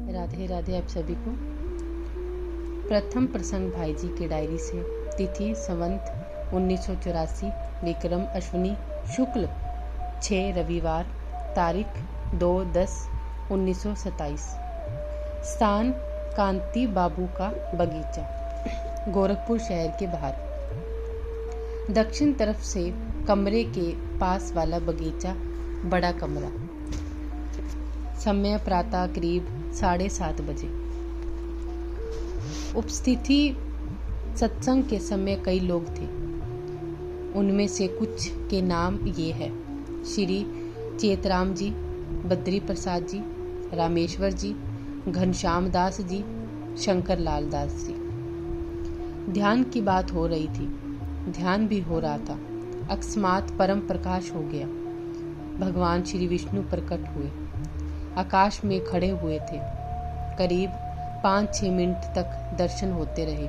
राधे राधे आप सभी को। प्रथम प्रसंग भाई जी की डायरी से। तिथि संवत 1984, विक्रम अश्विनी शुक्ल 6 रविवार, तारीख 2/10/1927। स्थान कांति बाबू का बगीचा, गोरखपुर शहर के बाहर। दक्षिण तरफ से कमरे के पास वाला बगीचा बड़ा कमरा। समय प्रातः करीब 7:30 बजे। उपस्थिति सत्संग के समय कई लोग थे। उनमें से कुछ के नाम ये है: श्री चेतराम जी, बद्री प्रसाद जी, रामेश्वर जी, घनश्याम दास जी, शंकर लाल दास जी। ध्यान की बात हो रही थी, ध्यान भी हो रहा था। अकस्मात परम प्रकाश हो गया। भगवान श्री विष्णु प्रकट हुए, आकाश में खड़े हुए थे। करीब 5-6 मिनट तक दर्शन होते रहे।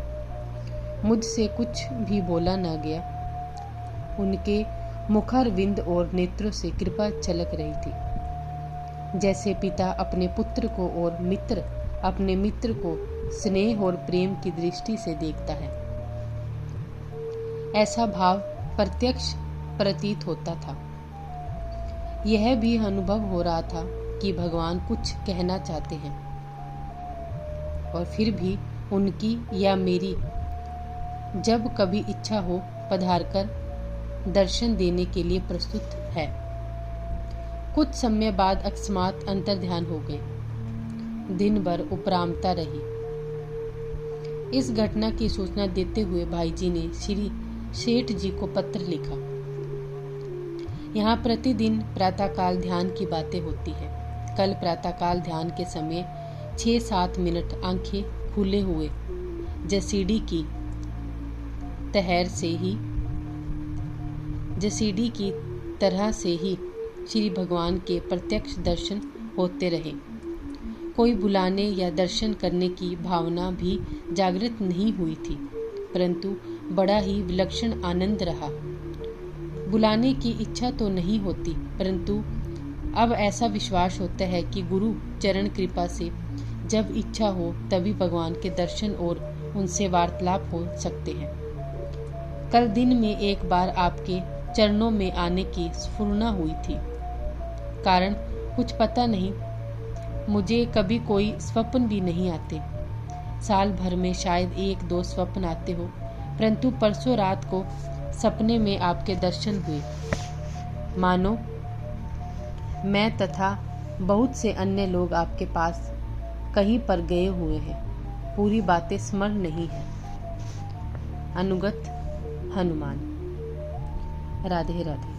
मुझसे कुछ भी बोला न गया। उनके मुखारविंद और नेत्रों से कृपा छलक रही थी, जैसे पिता अपने पुत्र को और मित्र अपने मित्र को स्नेह और प्रेम की दृष्टि से देखता है। ऐसा भाव प्रत्यक्ष प्रतीत होता था। यह भी अनुभव हो रहा था कि भगवान कुछ कहना चाहते हैं और फिर भी उनकी या मेरी जब कभी इच्छा हो पधारकर दर्शन देने के लिए प्रस्तुत है। कुछ समय बाद अकस्मात अंतर्ध्यान हो गए। दिन भर उपरामता रही। इस घटना की सूचना देते हुए भाई जी ने श्री सेठ जी को पत्र लिखा। यहाँ प्रतिदिन प्रातःकाल ध्यान की बातें होती है। कल प्रातःकाल ध्यान के समय 6-7 मिनट आंखें खुले हुए जसीडी की तरह से ही श्री भगवान के प्रत्यक्ष दर्शन होते रहे। कोई बुलाने या दर्शन करने की भावना भी जागृत नहीं हुई थी, परंतु बड़ा ही विलक्षण आनंद रहा। बुलाने की इच्छा तो नहीं होती, परंतु अब ऐसा विश्वास होता है कि गुरु चरण कृपा से जब इच्छा हो तभी भगवान के दर्शन और उनसे वार्तालाप हो सकते हैं। कल दिन में एक बार आपके चरणों में आने की स्फुरना हुई थी। कारण कुछ पता नहीं, मुझे कभी कोई स्वप्न भी नहीं आते। साल भर में शायद 1-2 स्वप्न आते हो, परंतु परसों रात को सपने में आपके दर्शन हुए। मानो मैं तथा बहुत से अन्य लोग आपके पास कहीं पर गए हुए हैं। पूरी बातें स्मरण नहीं है। अनुगत हनुमान। राधे राधे।